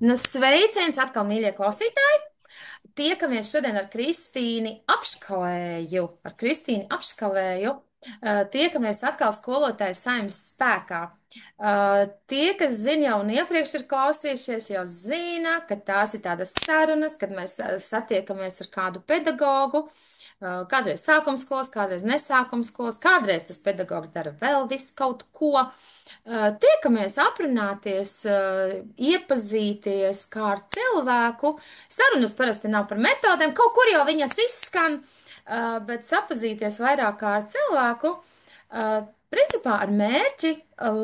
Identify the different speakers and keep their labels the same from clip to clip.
Speaker 1: Nu, sveiciens atkal, mīļie klausītāji! Tiekamies šodien ar Kristīni Apškalēju. Ar Kristīnu Apškalēju. Tiekamies atkal skolotāju saimnes spēkā. Tie, kas zina jau un iepriekš ir klausījušies, jau zina, ka tās ir tādas sarunas, kad mēs satiekamies ar kādu pedagogu. Kādreiz sākums skolas, kādreiz nesākums skolas, kādreiz tas pedagogs dara vēl visu kaut ko. Tiekamies aprunāties, iepazīties kā ar cilvēku. Sarunas parasti nav par metodēm, kaut kur jau viņas izskan, bet sapazīties vairāk kā ar cilvēku, principā ar mērķi,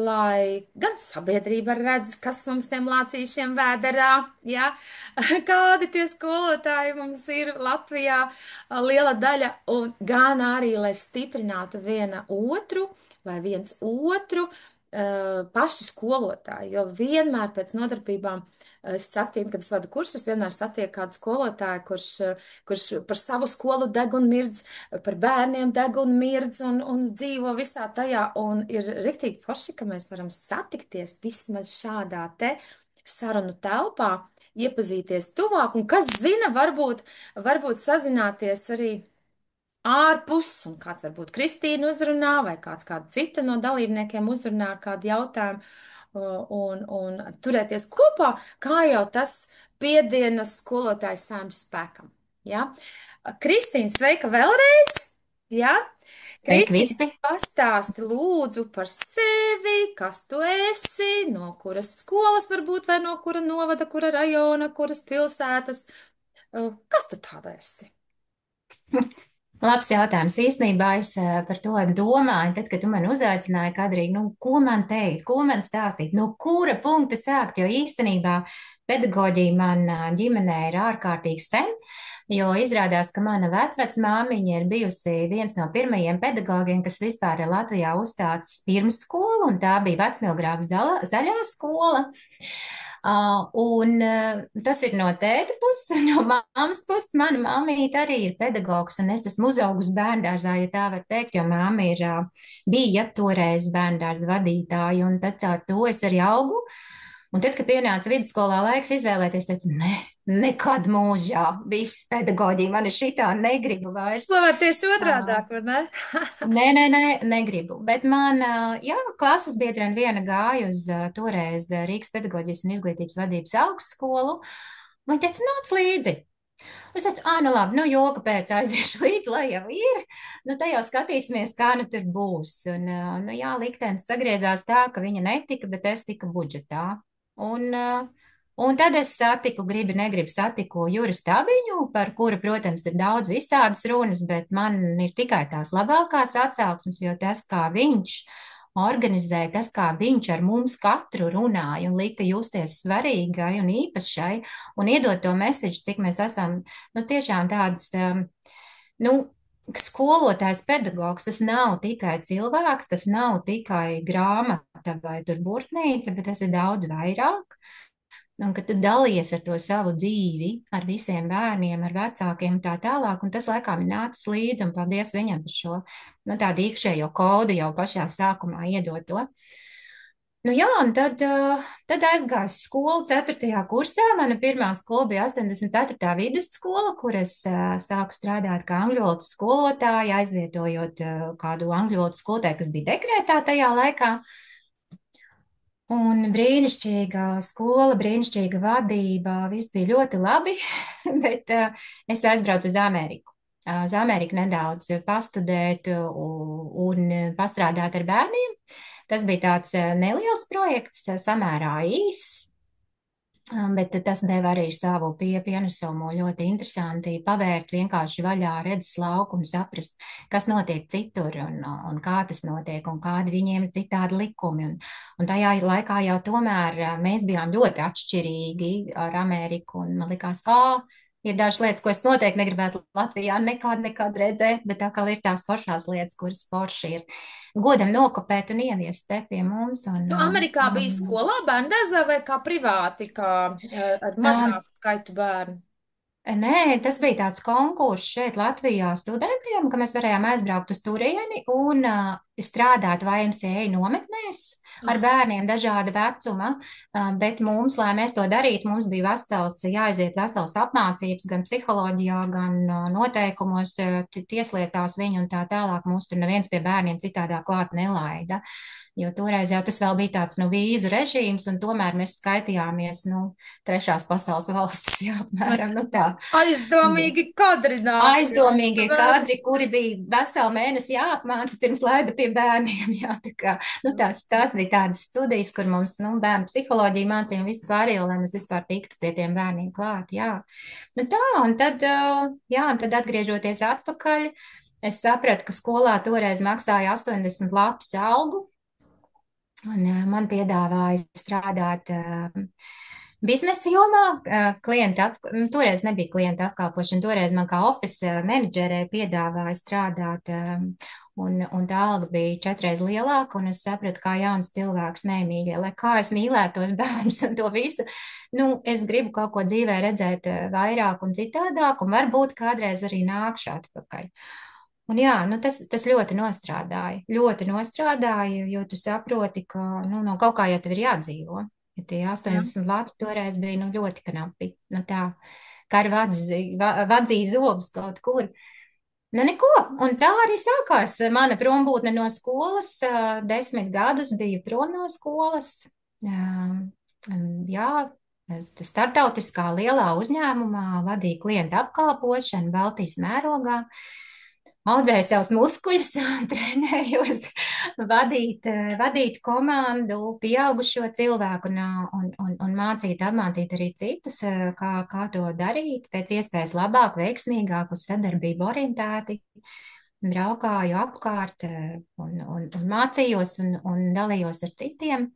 Speaker 1: lai gan sabiedrība redz, kas mums tiem lācīšiem vēderā, ja, kādi tie skolotāji mums ir Latvijā, liela daļa, un gan arī, lai stiprinātu viena otru vai viens otru, paši skolotāji, jo vienmēr pēc nodarbībām es satieku, kad es vadu kursus, vienmēr satieku kādu skolotāju, kurš par savu skolu deg un mirdz, par bērniem deg un mirdz un dzīvo visā tajā. Un ir riktīgi forši, ka mēs varam satikties vismaz šādā te sarunu telpā, iepazīties tuvāk, un kas zina, varbūt sazināties arī ārpus, un kāds varbūt Kristīna uzrunā, vai kāda cita no dalībniekiem uzrunā ar kādu jautājumu, un turēties kopā, kā jau tas piedienas skolotāju saimnes spēkam. Ja? Kristīna, sveika vēlreiz! Ja?
Speaker 2: Sveiki
Speaker 1: Kristīna,
Speaker 2: visi!
Speaker 1: pastāsti lūdzu par sevi, kas tu esi, no kuras skolas varbūt, vai no kura novada, kura rajona, kuras pilsētas. Kas tu tāda esi?
Speaker 2: Labs jautājums. Īstenībā es par to domāju, tad, kad tu man uzaicināji, Kadrīgi, nu, ko man teikt, ko man stāstīt, no kura punkta sākt, jo īstenībā pedagoģija man ģimenē ir ārkārtīgi sen, jo izrādās, ka mana vecvecmāmiņa ir bijusi viens no pirmajiem pedagogiem, kas vispār ir Latvijā uzsācis pirmsskolu, un tā bija Vecmilgrāvu zaļā skola. Tas ir no tēta puses, no mammas puses. Mana mammīte arī ir pedagogs, un es esmu uzaugusi bērndārzā, ja tā var teikt, jo mamma bija toreiz bērndārza vadītāja, un tad caur to es arī augu. Un tad, kad pienāca vidusskolā laiks izvēlēties, teicu, ne, nekad mūžā, viss pedagoģija, man ir šitā negribu vairs.
Speaker 1: Vai tieši
Speaker 2: Uh,
Speaker 1: otrādāk, vai ne?
Speaker 2: nē, negribu. Bet man, jā, klases biedrene viena gāja uz toreiz Rīgas pedagoģijas un izglītības vadības augstskolu. Viņa teica, nāc līdzi. Es teicu, nu labi, nu joka pēc aiziešu līdzi, lai jau ir. Nu, te jau skatīsimies, kā nu tur būs. Un, nu jā, liktenis sagriezās tā, ka viņa netika, bet es tiku budžetā. Un, un tad es satiku, gribi, negribu, satiku Juri Stabiņu, par kuru, protams, ir daudz visādas runas, bet man ir tikai tās labākās atsauksmes, jo tas, kā viņš organizēja, tas, kā viņš ar mums katru runāja un lika justies svarīgai un īpašai un iedot to mēsīšu, cik mēs esam, nu, tiešām tādas, nu, skolotājs, pedagogs, tas nav tikai cilvēks, tas nav tikai grāmata vai tur burtnīca, bet tas ir daudz vairāk. Un ka tu dalies ar to savu dzīvi, ar visiem bērniem, ar vecākiem un tā tālāk, un tas laikam ir nācis līdzi, un paldies viņam par šo, nu, tādu iekšējo kodu jau pašā sākumā iedot to. Nu jā, un tad aizgāju uz skolu 4. kursā. Mana pirmā skola bija 84. vidusskola, kur es sāku strādāt kā angļu valodas skolotāja, aizvietojot kādu angļu valodas skolotāju, kas bija dekrētā tajā laikā. Un brīnišķīga skola, brīnišķīga vadība, viss bija ļoti labi, bet es aizbraucu uz Ameriku. Uz Ameriku nedaudz pastudēt un pastrādāt ar bērniem. Tas bija tāds neliels projekts, samērā īss, bet tas deva arī savu pienesumu. Ļoti interesanti pavērt vienkārši vaļā redzes lauku un saprast, kas notiek citur un kā tas notiek un kādi viņiem ir citādi likumi. Un tajā laikā jau tomēr mēs bijām ļoti atšķirīgi ar Ameriku, un man likās, ir dažas lietas, ko es noteikti negribētu Latvijā nekad redzēt, bet tā kā ir tās foršās lietas, kuras forši ir godam nokopēt un ieviest te pie mums.
Speaker 1: Tu Amerikā biji skolā, bērndārzā vai kā privāti, kā ar
Speaker 2: Um,
Speaker 1: mazāku skaitu bērnu?
Speaker 2: Nē, tas bija tāds konkurss šeit Latvijā studentiem, ka mēs varējām aizbraukt uz turieni un strādāt YMCA nometnēs. ar bērniem dažāda vecuma, bet mums, lai mēs to darītu, mums bija jāaiziet vesels apmācības gan psiholoģijā, gan noteikumos, tieslietās viņu un tā tālāk. Mūs tur neviens pie bērniem citādā klāt nelaida. Jo toreiz jau tas vēl bija tāds, nu, vīzu režīms, un tomēr mēs skaitījāmies, nu, trešās pasaules valstis, jā, apmēram, nu tā. Jā.
Speaker 1: Aizdomīgi kadri nāk
Speaker 2: Aizdomīgie
Speaker 1: prātā.
Speaker 2: kadri, kuri bija veselu mēnesi jāapmāca pirms laida pie bērniem. Jā, tā kā, nu, tās bija tādas studijas, kur mums, nu, bērnu psiholoģija mācīja un vispārējo, lai mēs vispār tiktu pie tiem bērniem klāt. Jā, nu tā, un tad, jā, un tad atgriežoties atpakaļ, es sapratu, ka skolā toreiz maksāja 80 latus algu, un man piedāvāja strādāt biznesa jomā, toreiz nebija klienta apkalpošana, toreiz man kā office menedžerē piedāvāja strādāt, un tā alga bija 4 lielāka, un es sapratu, kā jauns cilvēks nemīļie, lai kā es mīlētos bērnus un to visu, nu, es gribu kaut ko dzīvē redzēt vairāk un citādāk, un varbūt kādreiz arī nākšu atpakaļ. Un jā, nu tas ļoti nostrādāja, jo tu saproti, ka, nu, no kaut kā jau tev ir jādzīvo. Ja tie
Speaker 1: Jā.
Speaker 2: 80 lati toreiz bija, nu, ļoti knapi, nu tā, kā ar vadzīja zobus kaut kur. Nu, neko, un tā arī sākās mana prombūtne no skolas, 10 gadus biju prom no skolas, jā, startautiskā lielā uzņēmumā vadīja klientu apkalpošanu Baltijas mērogā. Audzēju savus muskuļus, trenējos vadīt komandu, pieaugušo cilvēku un apmācīt arī citus, kā to darīt, pēc iespējas labāk, veiksmīgāk, uz sadarbību orientēti. Braukāju apkārt un mācījos un dalījos ar citiem.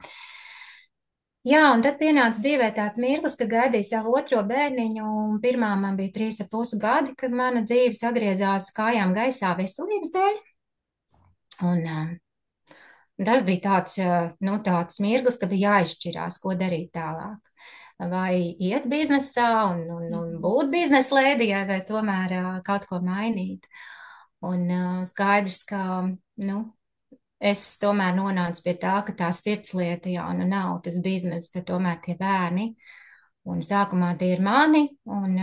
Speaker 2: Jā, un tad pienāca dzīvē tāds mirklis, ka gaidīju savu otro bērniņu, un pirmā man bija 3,5 gadi, kad mana dzīve sagriezās kājām gaisā veselības dēļ. Un tas bija tāds mirklis, ka bija jāizšķirās, ko darīt tālāk. Vai iet biznesā un būt biznesa lēdijai, vai tomēr kaut ko mainīt. Un skaidrs, ka, nu, es tomēr nonācu pie tā, ka tā sirdslieta jau nu nav tas bizness, bet tomēr tie bērni. Un sākumā tie ir mani, un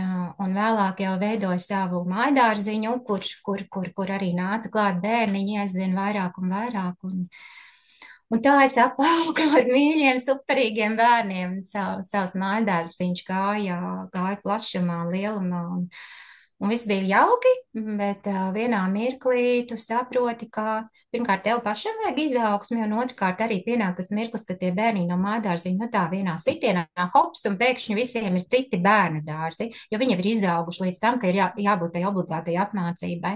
Speaker 2: vēlāk jau veidoju savu maidārziņu, kur arī nāca klāt bērniņi aizvien vairāk un vairāk. Un tā es apaugu ar mīļiem, superīgiem bērniem. Savs maidārziņš gāja plašumā, lielumā. Un viss bija jauki, bet vienā mirklī tu saproti, ka pirmkārt tev pašam vajag izaugsmi, un otrkārt arī pienāk tas mirklis, ka tie bērni no mājādārziņa, nu tā vienā sitienā hops, un pēkšņi visiem ir citi bērnu dārzi, jo viņi ir izauguši līdz tam, ka ir jābūt tai obligātai apmācībai.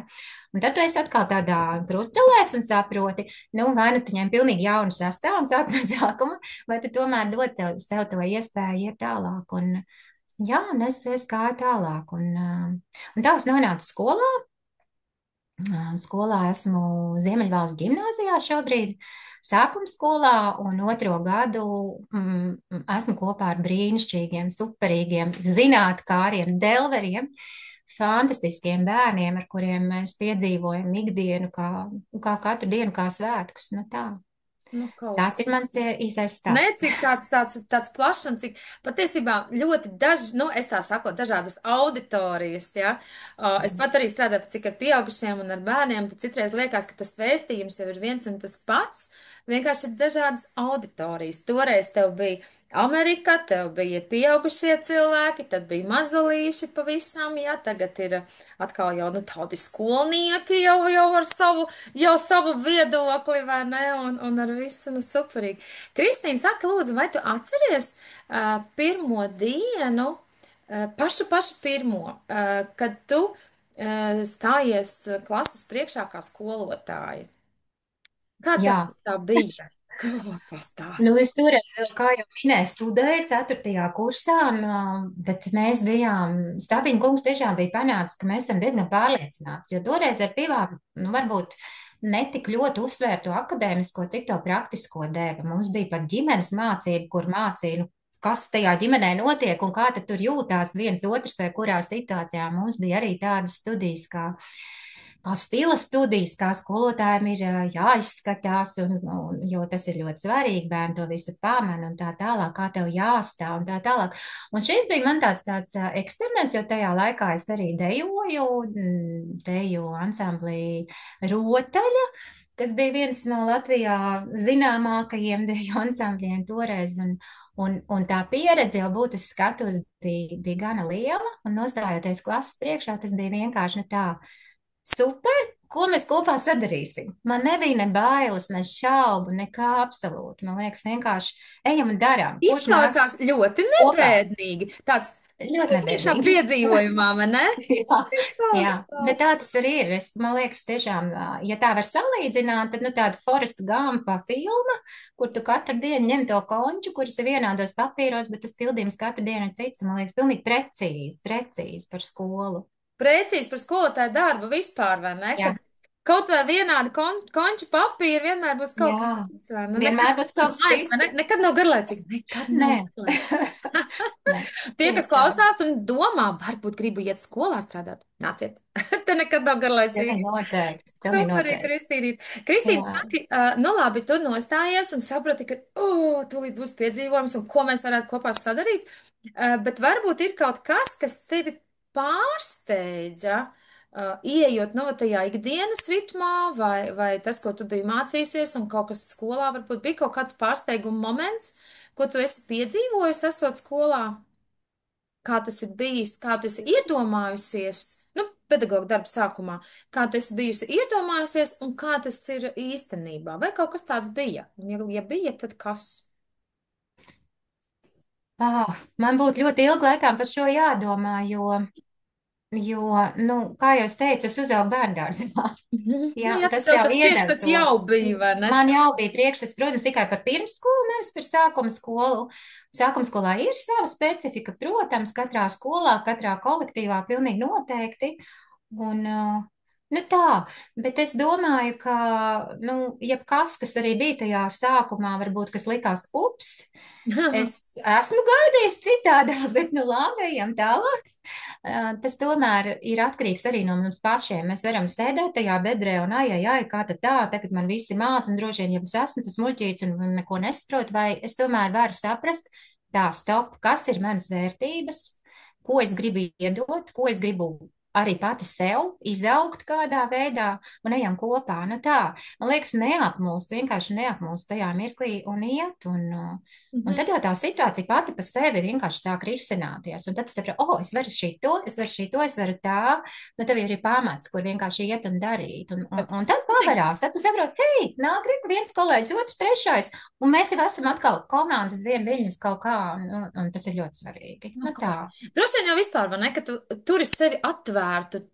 Speaker 2: Un tad tu esi atkal tādā krustcelēs un saproti, nu vai nu tu ņem pilnīgi jaunu sastāvu un sāc no sākuma, vai tu tomēr dod sev to iespēju iet tālāk. Jā, un es gāju tālāk. Un tā es nonācu skolā. Skolā esmu Ziemeļvalsts ģimnāzijā šobrīd, sākuma skolā, un otro gadu esmu kopā ar brīnišķīgiem, superīgiem, zinātkāriem, delveriem, fantastiskiem bērniem, ar kuriem mēs piedzīvojam ikdienu, kā katru dienu, kā svētkus. Nu tā.
Speaker 1: Nu,
Speaker 2: Tāds
Speaker 1: kaus.
Speaker 2: ir mans īsais
Speaker 1: Ne,
Speaker 2: stāsts.
Speaker 1: cik tāds plašs un cik patiesībā ļoti nu, es tā saku, dažādas auditorijas, ja. Es pat arī strādāju, cik ar pieaugušiem un ar bērniem, tad citreiz liekas, ka tas vēstījums jau ir viens un tas pats, vienkārši ir dažādas auditorijas. Toreiz tev bija Amerika, tev bija pieaugušie cilvēki, tad bija mazulīši pavisam, ja, tagad ir atkal jau, nu, tādi skolnieki jau ar savu viedokli, vai ne, un ar visu, nu, superīgi. Kristīna, saka, lūdzu, vai tu atceries pirmo dienu, pašu pirmo, kad tu stājies klases priekšā kā skolotāja? Kā tev
Speaker 2: Jā.
Speaker 1: tas tā bija? Ko tas
Speaker 2: Nu,
Speaker 1: tās?
Speaker 2: es toreiz, kā jau minēju, studēju 4. kursā, bet mēs bijām, Stābiņa kungs tiešām bija panācis, ka mēs esam diezgan pārliecināti, jo toreiz ar divām, nu, varbūt netik ļoti uzsvērtu akadēmisko, cik to praktisko deva. Mums bija pat ģimenes mācība, kur mācīja, nu, kas tajā ģimenē notiek un kā tad tur jūtās viens otrs vai kurā situācijā. Mums bija arī tādas studijas, kā kā stila studijas, kā skolotājiem ir jāizskatās, jo tas ir ļoti svarīgi, bērni to visu pamana un tā tālāk, kā tev jāstāv un tā tālāk. Un šis bija man tāds eksperiments, jo tajā laikā es arī dejoju, deju ansamblī Rotaļa, kas bija viens no Latvijā zināmākajiem deju ansambļiem toreiz. Un tā pieredze jau būt uz skatuves bija gana liela, un nostājoties klases priekšā, tas bija vienkārši ne tā. Super! Ko mēs kopā sadarīsim? Man nebija ne bailes, ne šaubu, nekā absolūti. Man liekas, vienkārši ejam un darām. Kurš nāks
Speaker 1: Izklausās ļoti
Speaker 2: kopā?
Speaker 1: nebēdīgi. Tāds
Speaker 2: Ļoti
Speaker 1: tiešām
Speaker 2: nebēdīgi.
Speaker 1: piedzīvojumā, vai ne?
Speaker 2: Jā, jā, bet
Speaker 1: Izklausās.
Speaker 2: tā tas arī ir. Man liekas, tiešām, ja tā var salīdzināt, tad tāda Foresta Gampa filma, kur tu katru dienu ņem to konču, kuras ir vienādos papīros, bet tas pildījums katru dienu ir cits. Man liekas, pilnīgi precīzi par skolu.
Speaker 1: Precīzi par skolotāju darbu vispār, vai ne?
Speaker 2: Jā,
Speaker 1: Kad kaut vai vienādi konču papīri vienmēr būs kaut kas
Speaker 2: jā.
Speaker 1: cits, vai ne? Nekad
Speaker 2: Vienmēr būs
Speaker 1: tas
Speaker 2: kaut kas
Speaker 1: maigs, vai ne?
Speaker 2: cits.
Speaker 1: Nekad nav garlaicīgi. Nekad nav
Speaker 2: Nē,
Speaker 1: garlaicīgi.
Speaker 2: nē,
Speaker 1: Tie, kas
Speaker 2: tieši tā.
Speaker 1: klausās un domā, varbūt gribu iet skolā strādāt, nāciet. Te nekad nav
Speaker 2: Pilnīgi
Speaker 1: garlaicīgi.
Speaker 2: noteikti. Pilnīgi
Speaker 1: Superīgi,
Speaker 2: noteikti.
Speaker 1: Kristīna. Kristīna
Speaker 2: Jā.
Speaker 1: saka, nu labi, tu nostājies un saprati, ka, tūlīt būs piedzīvojums un ko mēs varētu kopā sadarīt. Bet varbūt ir kaut kas, kas tevi pārsteidza, ieejot no tajā ikdienas ritmā, vai tas, ko tu biji mācījusies, un kaut kas skolā, varbūt bija kaut kāds pārsteiguma moments, ko tu esi piedzīvojis, esot skolā. Kā tas ir bijis, kā tu esi iedomājusies, nu, pedagoģa darba sākumā, kā tu esi bijusi iedomājusies un kā tas ir īstenībā, vai kaut kas tāds bija? Un, ja bija, tad kas?
Speaker 2: Man būtu ļoti ilgi laikām par šo jādomā, jo nu, kā jau es teicu, es uzaugu bērngārzā.
Speaker 1: Mhm. Nu,
Speaker 2: Jā,
Speaker 1: jā,
Speaker 2: tas
Speaker 1: tev
Speaker 2: jau
Speaker 1: tas
Speaker 2: iedara
Speaker 1: priekšstats
Speaker 2: to.
Speaker 1: jau bija, vai ne?
Speaker 2: Man jau bija priekšstats, protams, tikai par pirmsskolu, nevis par sākuma skolu. Sākuma skolā ir sava specifika, protams, katrā skolā, katrā kolektīvā pilnīgi noteikti. Un, nu tā, bet es domāju, ka, nu, jebkas, kas arī bija tajā sākumā, varbūt, kas likās, ups, es esmu gaidījis citādāk, bet nu labi, ejam tālāk. Tas tomēr ir atkarīgs arī no mums pašiem. Mēs varam sēdēt tajā bedrē un ai, kā tad tā, tagad man visi māca un droši vien, ja es esmu tas muļķīts un neko nesaprotu, vai es tomēr varu saprast, tā, stop, kas ir manas vērtības, ko es gribu iedot, ko es gribu arī pati sev izaugt kādā veidā un ejam kopā. Nu tā, man liekas, neapmūst, vienkārši neapmūst tajā mirklī un iet. Un tad jau tā situācija pati par sevi vienkārši sāk risināties. Un tad tu saproti, es varu šito, es varu tā. Nu, tev ir pamats, kur vienkārši iet un darīt. Un tad pavērās, tad tu saproti, hei, nāk, viens kolēģis, otrs, trešais, un mēs jau esam atkal komandas vien viļņus kaut kā, un tas ir ļoti svarīgi.
Speaker 1: Nu,
Speaker 2: Nu tā,
Speaker 1: droši vien jau vispār, vai ne, ka tu turi sevi atvērtu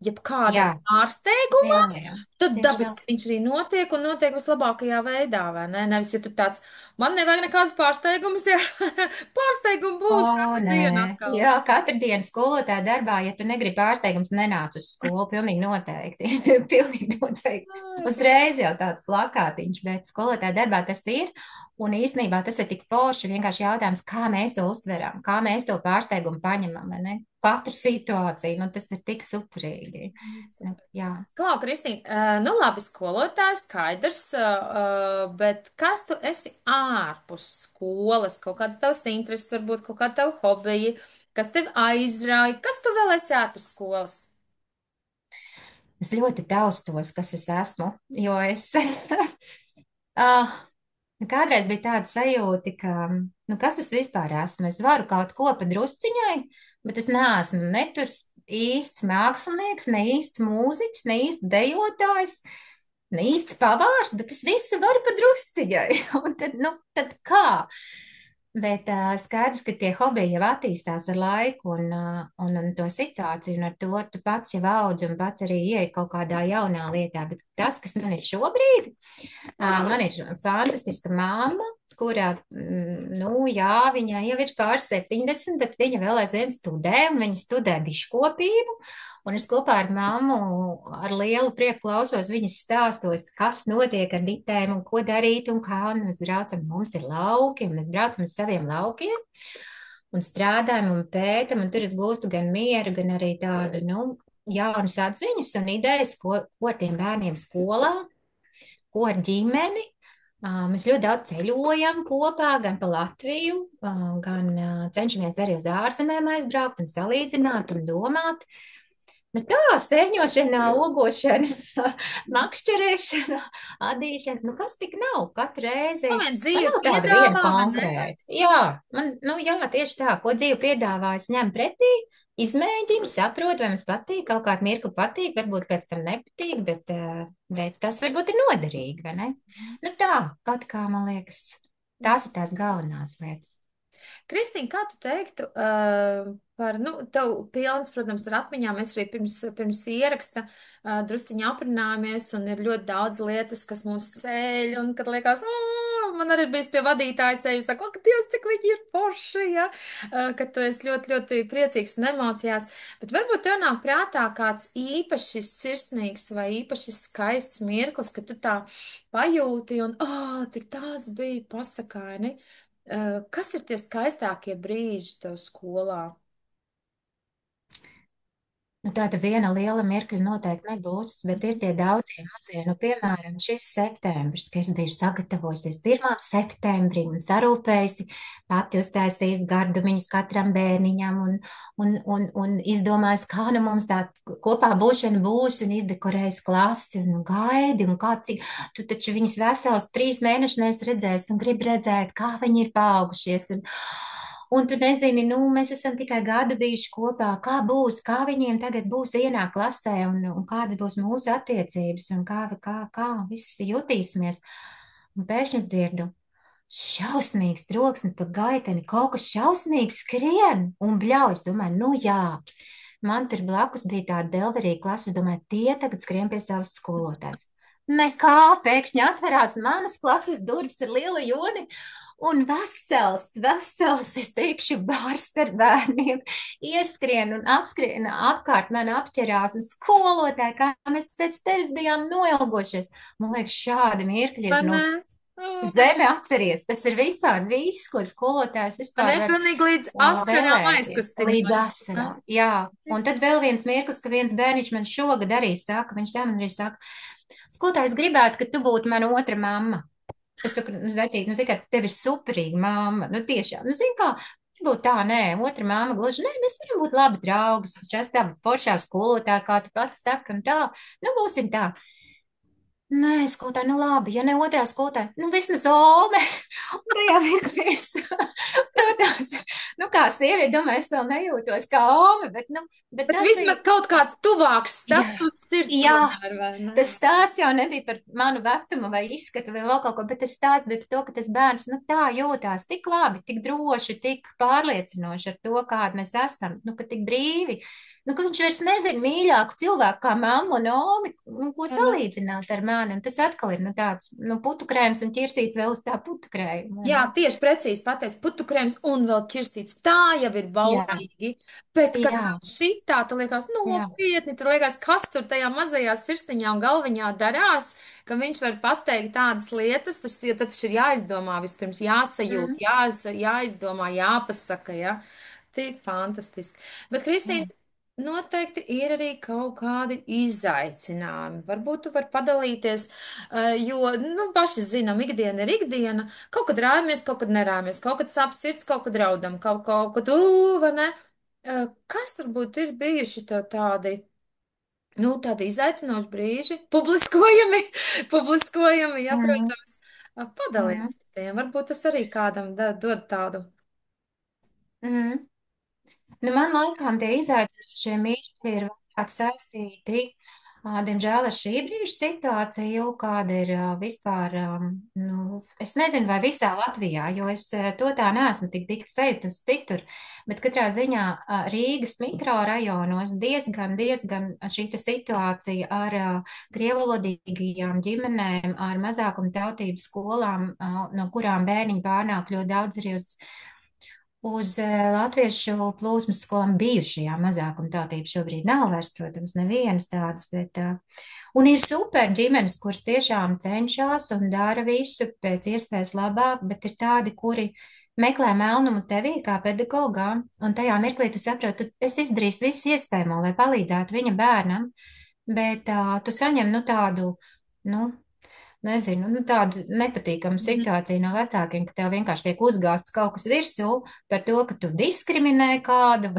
Speaker 1: jebkādam
Speaker 2: jā,
Speaker 1: pārsteigumam,
Speaker 2: jā,
Speaker 1: tad
Speaker 2: tieši tā.
Speaker 1: dabiski viņš arī notiek un notiek vislabākajā veidā, vai ne? Nevis, ja tu tāds, man nevajag nekādas pārsteigumus, ja pārsteigumi
Speaker 2: O,
Speaker 1: būs katru
Speaker 2: nē,
Speaker 1: dienu atkal.
Speaker 2: jā, katru dienu skolotāja darbā, ja tu negribi pārsteigums, nenāc uz skolu, pilnīgi noteikti, pilnīgi noteikti. Uzreiz jau tāds plakātiņš, bet skolotāja darbā tas ir, un īsnībā tas ir tik forši, vienkārši jautājums, kā mēs to uztveram, kā mēs to pārsteigumu paņemam, vai ne? Katru situāciju, nu tas ir tik superīgi. Nu, jā.
Speaker 1: Klau, Kristīna, nu labi, skolotājs skaidrs, bet kas tu esi ārpus skolas? Kaut kāds tavs intereses, varbūt kaut kāda tava hobija, kas tev aizrauja, kas tu vēl esi ārpus skolas?
Speaker 2: Es ļoti taustos, kas es esmu, jo es ah, kādreiz bija tāda sajūta, ka, nu, kas es vispār esmu? Es varu kaut ko pa drusciņai, bet es neesmu ne tur īsts mākslinieks, ne īsts mūziķis, ne īsts dejotājs, ne īsts pavārs, bet es visu varu pa drusciņai. Un tad, nu, tad kā? Bet skaidrs, ka tie hobiji jau attīstās ar laiku un to situāciju, un ar to tu pats jau audzi un pats arī ieej kaut kādā jaunā lietā. Bet tas, kas man ir šobrīd, man ir fantastiska mamma, kura, nu jā, viņai jau ir pār 70, bet viņa vēl aizvien studē, un viņa studē biškopību. Un es kopā ar mammu ar lielu prieku klausos viņas stāstos, kas notiek ar bitēm un ko darīt un kā. Un mēs braucam, mums ir lauki, un mēs braucam uz saviem laukiem un strādājam un pētam, un tur es gūstu gan mieru, gan arī tādu, nu, jaunas atziņas un idejas, ko ar tiem bērniem skolā, ko ar ģimeni. Mēs ļoti daudz ceļojam kopā, gan pa Latviju, gan cenšamies arī uz ārzemēm aizbraukt un salīdzināt un domāt. Nu tā, sēņošana, ogošana, makšķerēšana, adīšana, nu kas tik nav katru reizi.
Speaker 1: Ko vien
Speaker 2: Man
Speaker 1: dzīve
Speaker 2: nav tāda viena
Speaker 1: piedāvā, vai ne?
Speaker 2: konkrēta. Jā, jā, tieši tā, ko dzīve piedāvā, es ņemu pretī, izmēģinu, saprotu, vai mums patīk, kaut kādu mirkli patīk, varbūt pēc tam nepatīk, bet tas varbūt ir noderīgi, vai ne? Nu tā, kaut kā man liekas, tās ir tās galvenās lietas.
Speaker 1: Kristīna, kā tu teiktu par, nu, tev pilns, protams, ar atmiņām, mēs arī pirms ieraksta drusciņi aprunājamies, un ir ļoti daudz lietas, kas mūs ceļ, un kad liekas, man arī bijis pie vadītāja sevi, saka, ak, Dievs, cik viņi ir forši, ja, ka tu esi ļoti, ļoti priecīgs un emocijās, bet varbūt tev nāk prātā kāds īpaši sirsnīgs vai īpaši skaists mirklis, ka tu tā pajūti, un, cik tās bija pasakaini. Kas ir tie skaistākie brīži tev skolā?
Speaker 2: Nu, tāda viena liela mirkļa noteikti nebūs, bet ir tie daudzie mazie. Nu, piemēram, šis septembris, ka es biju sagatavojusies 1. septembrim un sarūpējusi, pati uztaisījis gardumiņus katram bērniņam un izdomājis, kā nu mums tā kopā būšana būs un izdekorējis klasi un gaidi un kā cik, tu taču viņus vesels 3 mēnešus neesi redzējis un grib redzēt, kā viņi ir paaugušies. Un tu nezini, nu, mēs esam tikai gadu bijuši kopā, kā būs, kā viņiem tagad būs ienāk klasē un kādas būs mūsu attiecības un kā visi jutīsimies. Un pēkšņi es dzirdu šausmīgs troksnis pa gaiteni, kaut kas šausmīgs skrien un bļauj. Es domāju, nu jā, man tur blakus bija tāda delverīga klase, es domāju, tie tagad skrien pie savas skolotājs. Nekā, pēkšņi atverās manas klases durvis ar lielu joni. Un vesels, es teikšu, bārs ar bērniem ieskrien un apskrien apkārt man apķerās un skolotāji, kā mēs pēc tevis bijām noilgošies. Man liekas, šādi mirkļi ir,
Speaker 1: Vai
Speaker 2: nu,
Speaker 1: ne? Oh,
Speaker 2: zeme atveries. Tas ir vispār viss, ko skolotājs
Speaker 1: vai ne?
Speaker 2: vispār var
Speaker 1: Pilnīgi līdz askarām
Speaker 2: vēlēties. Līdz
Speaker 1: aizkustinoši.
Speaker 2: asarām, jā. Un tad vēl viens mirklis, ka viens bērniņš man šogad arī saka, viņš tā man arī saka, skolotājs gribētu, ka tu būtu mana otra mamma. Es saku, nu, Zaķīt, nu, zini, ka tev ir superīga mamma. Nu, tiešām, nu, zini, kā, nebūtu tā, nē, otra mamma gluži, nē, mēs varam būt labi draugi, taču es tādu foršā skolotāju, kā tu pats saka, un tā, nu, būsim tā. Nē, skolotāji, nu labi, ja ne otrā skolotāja, nu vismaz Ome. Un tajā mirklī es, protams, nu kā sieviete, domāju, es vēl nejūtos kā Ome, bet
Speaker 1: Bet
Speaker 2: tas
Speaker 1: vismaz
Speaker 2: bija,
Speaker 1: kaut kāds tuvāks
Speaker 2: jā,
Speaker 1: status ir
Speaker 2: jā,
Speaker 1: tomēr, vai ne?
Speaker 2: tas stāsts jau nebija par manu vecumu vai izskatu vai vēl kaut ko, bet tas stāsts bija par to, ka tas bērns, nu tā jūtās tik labi, tik droši, tik pārliecinoši ar to, kāda mēs esam, nu, ka tik brīvi. Nu, ka viņš vairs nezina mīļāku cilvēku kā mammu un Omi, nu, ko
Speaker 1: Mhm.
Speaker 2: salīdzināt ar mani. Un tas atkal ir nu, tāds nu, putukrējums un ķirsīts vēl uz tā putukrējuma.
Speaker 1: Jā, tieši precīzi pateicis, putukrēms un vēl ķirsīts. Tā jau ir
Speaker 2: Jā,
Speaker 1: baudīgi. Bet, kad
Speaker 2: jā,
Speaker 1: vēl šitā, tad liekas,
Speaker 2: jā.
Speaker 1: nopietni, tad liekas, kas tur tajā mazajā sirsniņā un galviņā darās, ka viņš var pateikt tādas lietas, jo tas ir jāizdomā vispirms, jāsajūt,
Speaker 2: Mm,
Speaker 1: jāizdomā, jāpasaka, ja. Tik fantastiski. Bet, Kristīna,
Speaker 2: jā.
Speaker 1: noteikti ir arī kaut kādi izaicinājumi. Varbūt tu vari padalīties, jo, nu, paši zinām, ikdiena ir ikdiena. Kaut kad rājamies, kaut kad nerājamies, kaut kad sāp sirds, kaut kad raudam, kaut kad vai ne? Kas varbūt ir bijuši tev tādi, nu, tādi izaicinoši brīži? Publiskojami, publiskojami, jā,
Speaker 2: Mm,
Speaker 1: protams.
Speaker 2: mm,
Speaker 1: Padalies ar tiem. Varbūt tas arī kādam dod tādu.
Speaker 2: mm. Nu, man laikam tie izaicinošie mirkļi ir vairāk saistīti, diemžēl, ar šī brīža situāciju, kāda ir vispār, nu, es nezinu, vai visā Latvijā, jo es to tā neesmu tik dikti sajūtus citur, bet katrā ziņā Rīgas mikrorajonos diezgan šī te situācija ar krievvalodīgajām ģimenēm, ar mazākumu tautību skolām, no kurām bērniņi pārnāk ļoti daudz arī uz latviešu plūsmas skolām bijušajām mazākumtautības šobrīd nav vairs, protams, nevienas tādas, bet, un ir super ģimenes, kuras tiešām cenšas un dara visu pēc iespējas labāk, bet ir tādi, kuri meklē melnumu tevī kā pedagogā, un tajā mirklī tu saproti, es izdarīšu visu iespējamo, lai palīdzētu viņa bērnam, bet tu saņem, nu, tādu, nu, nezinu, nu, tādu nepatīkamu
Speaker 1: Mhm.
Speaker 2: situāciju no vecākiem, ka tev vienkārši tiek uzgāsts kaut kas virsū par to, ka tu diskriminē kādu,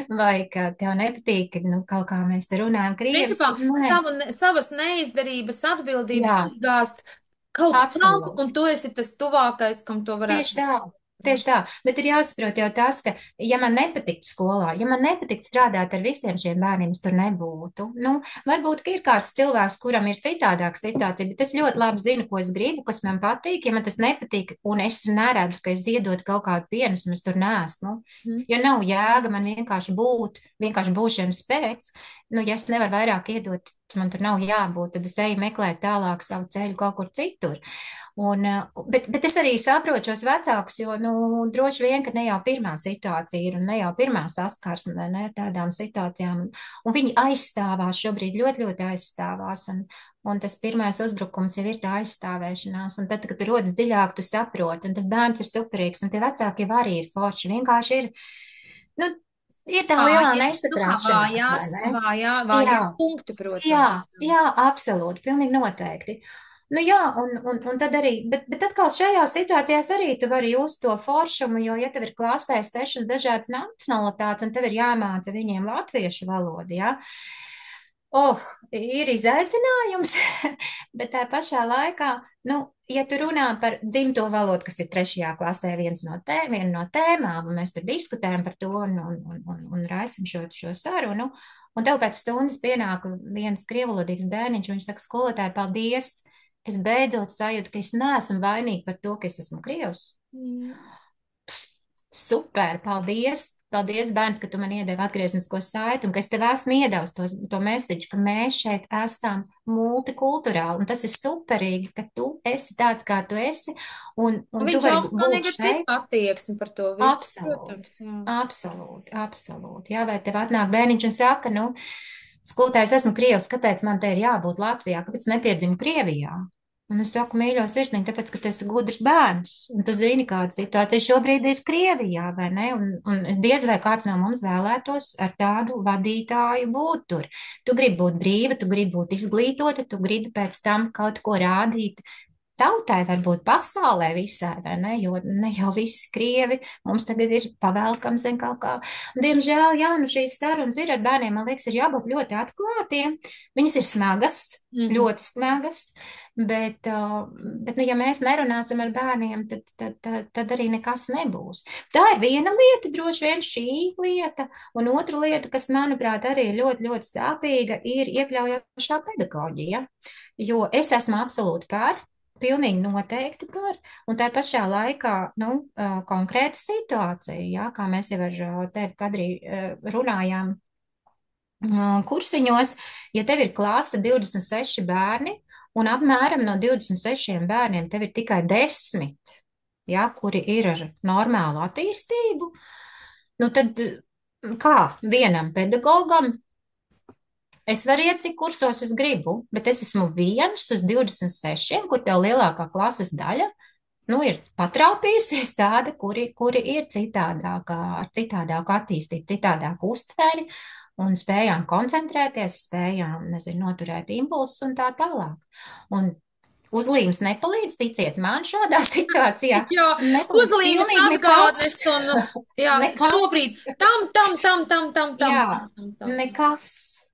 Speaker 2: vai ka tev nepatīk, nu, kaut kā mēs te runājam
Speaker 1: Principā
Speaker 2: krieviski. Nē,
Speaker 1: savas neizdarības atbildību
Speaker 2: jā,
Speaker 1: uzgāzt kaut kam, un
Speaker 2: absolūti.
Speaker 1: tu esi tas tuvākais, kam to
Speaker 2: Tieši
Speaker 1: varētu.
Speaker 2: tā, tieši tā. Bet ir jāsaprot jau tas, ka, ja man nepatiktu skolā, ja man nepatiktu strādāt ar visiem šiem bērniem, es tur nebūtu. Nu, varbūt, ka ir kāds cilvēks, kuram ir citādāka situācija, bet es ļoti labi zinu, ko es gribu, kas man patīk. Ja man tas nepatīk, un es neredzu, ka es ziedot kaut kādu pienesumu, es tur nesmu.
Speaker 1: Mhm.
Speaker 2: Jo nav jēga man vienkārši būt, vienkārši būšanas pēc. Nu, ja es nevaru vairāk iedot, man tur nav jābūt, tad es eju meklēt tālāk savu ceļu kaut kur citur. Un, bet es arī saprotu šos vecākus, jo, nu, droši vien, ka ne jau pirmā situācija ir un ne jau pirmā saskarsme, vai ne, ar tādām situācijām. Un viņi aizstāvās šobrīd ļoti, ļoti aizstāvās. Un tas pirmais uzbrukums jau ir tā aizstāvēšanās. Un tad, kad tu rodas dziļāk, tu saproti, un tas bērns ir superīgs, un tie vecāki jau arī ir forši. Vienkārši ir, nu, ir tā lielā
Speaker 1: Vāja, nu kā
Speaker 2: nesaprašanās, vai
Speaker 1: vājās,
Speaker 2: ne?
Speaker 1: vājā
Speaker 2: Jā,
Speaker 1: punkti,
Speaker 2: jā,
Speaker 1: protams.
Speaker 2: jā, absolūti, pilnīgi noteikti. Nu jā, un tad arī, bet atkal šajā situācijās arī tu vari just to foršumu, jo, ja tev ir klasē 6 dažādas nacionalitātes un tev ir jāmāca viņiem latviešu valodu, jā, oh, ir izaicinājums, bet tā pašā laikā, nu, ja tu runā par dzimto valodu, kas ir 3. klasē viena no tēmām, un mēs tur diskutējam par to un raisam šo sarunu, un tev pēc stundas pienāk viens krievulodīgs bērniņš, un viņš saka, skolotāji, paldies! Es beidzot sajūtu, ka es neesmu vainīga par to, ka es esmu krievs.
Speaker 1: Mm.
Speaker 2: Super, paldies! Paldies, bērns, ka tu man iedevi atgrieznisko saiti un ka es tev esmu iedevis to mēsīšu, ka mēs šeit esam multikulturāli. Un tas ir superīgi, ka tu esi tāds, kā tu esi,
Speaker 1: Un
Speaker 2: un tu
Speaker 1: viņš
Speaker 2: vari
Speaker 1: augstu
Speaker 2: būt
Speaker 1: pilnīgi ar
Speaker 2: šeit.
Speaker 1: citu attieksmi par to visu,
Speaker 2: Absolūti,
Speaker 1: protams, jā.
Speaker 2: absolūti, absolūti. Jā, vai tev atnāk bērniņš un saka, nu, skolotājs, esmu Krievs, kāpēc man te ir jābūt Latvijā, kāpēc nepiedzimu Krievijā? Un es saku, mīļo sirsniņ, tāpēc, ka tu esi gudrs bērns, un tu zini, kāda situācija šobrīd ir Krievijā, vai ne? Un es diez vai kāds no mums vēlētos ar tādu vadītāju būt tur. Tu gribi būt brīva, tu gribi būt izglītota, tu gribi pēc tam kaut ko rādīt tautai, varbūt pasaulē visai, vai ne? Jo ne jau visi krievi mums tagad ir pavēlkami zem kaut kā. Un, diemžēl, jā, nu šīs sarunas ir ar bērniem, man liekas, ir jābūt ļoti atklātiem. Viņas ir smagas,
Speaker 1: Mhm.
Speaker 2: ļoti smagas, bet nu, ja mēs nerunāsim ar bērniem, tad arī nekas nebūs. Tā ir viena lieta, droši vien šī lieta, un otra lieta, kas, manuprāt, arī ir ļoti, ļoti sāpīga, ir iekļaujošā pedagoģija. Jo es esmu absolūti pār. Pilnīgi noteikti par, un tā pašā laikā, nu, konkrēta situācija, jā, kā mēs jau ar tevi, Kadrī, runājām kursiņos, ja tev ir klase 26 bērni, un apmēram no 26 bērniem tev ir tikai 10, jā, kuri ir ar normālu attīstību, nu tad kā vienam pedagogam es varu iet, cik kursos es gribu, bet es esmu viens uz 26, kur tev lielākā klases daļa, nu, ir patraupījusies tāda, kuri ir citādākā, ar citādāku attīstību, citādāku uztveri, un spējām koncentrēties, spējām, nezinu, noturēt impulsus un tā tālāk. Un uzlīmes nepalīdz, ticiet man, šādā situācijā.
Speaker 1: Jā,
Speaker 2: Nepalīdz
Speaker 1: uzlīmes
Speaker 2: pilnīgi nekas.
Speaker 1: atgādnes un, jā,
Speaker 2: Nekas.
Speaker 1: šobrīd tam,
Speaker 2: Jā,
Speaker 1: tam.
Speaker 2: nekas.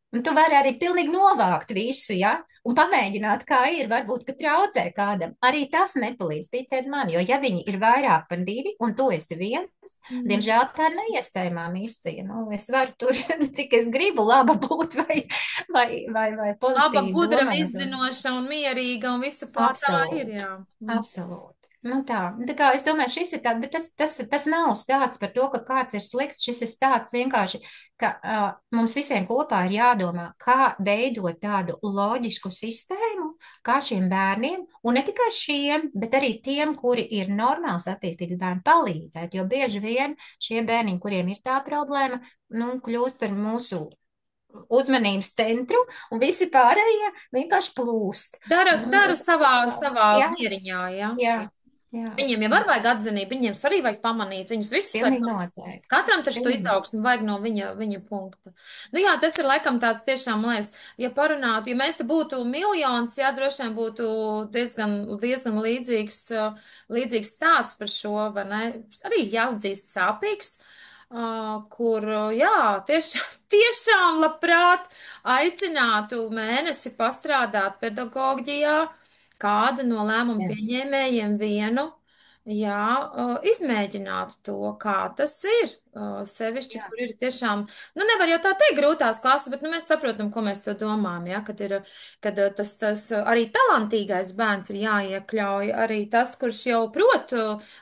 Speaker 2: Un tu vari arī pilnīgi novākt visu, ja? Un pamēģināt, kā ir. Varbūt, ka traucē kādam. Arī tas nepalīdz, ticiet man, jo ja viņi ir vairāk par 2 un tu esi viens,
Speaker 1: Mm.
Speaker 2: diemžēl tā ir neiespējamā misija. Nu, es varu tur, cik es gribu, laba būt vai
Speaker 1: Laba,
Speaker 2: pozitīvi
Speaker 1: gudra,
Speaker 2: domāt.
Speaker 1: izzinoša un mierīga un visu pār tā ir,
Speaker 2: Absolūti,
Speaker 1: jā. Mm.
Speaker 2: absolūti. Nu tā kā es domāju, šis ir tāds, bet tas nav stāsts par to, ka kāds ir slikts. Šis ir stāsts vienkārši, ka mums visiem kopā ir jādomā, kā veidot tādu loģisku sistēmu, kā šiem bērniem, un ne tikai šiem, bet arī tiem, kuri ir normāls attīstības bērni, palīdzēt. Jo bieži vien šie bērniņi, kuriem ir tā problēma, nu, kļūst par mūsu uzmanības centru, un visi pārējie vienkārši plūst.
Speaker 1: Dara
Speaker 2: Nu,
Speaker 1: savā
Speaker 2: jā,
Speaker 1: mieriņā, jā.
Speaker 2: jā, jā,
Speaker 1: Viņiem jau
Speaker 2: jā.
Speaker 1: var vajag atzinību, viņiem arī vajag pamanīt, viņus visus vajag
Speaker 2: Pilnīgi
Speaker 1: pamanīt.
Speaker 2: noteikti.
Speaker 1: Katram taču to
Speaker 2: Pilnīgi.
Speaker 1: izaugsmu vajag no viņa punkta. Nu jā, tas ir laikam tāds tiešām, man liekas, ja parunātu, ja mēs te būtu miljons, jā, droši vien būtu diezgan līdzīgs stāsts par šo, vai ne? Arī jāatzīst sāpīgs, kur, jā, tiešām, tiešām labprāt aicinātu mēnesi pastrādāt pedagoģijā kādu no lēmumu
Speaker 2: Jā,
Speaker 1: pieņēmējiem vienu. Jā, izmēģināt to, kā tas ir. Sevišķi,
Speaker 2: jā,
Speaker 1: kur ir tiešām, nu, nevar jau tā teikt grūtās klases, bet, nu, mēs saprotam, ko mēs to domājam, jā, tas arī talantīgais bērns ir jāiekļauj, arī tas, kurš jau prot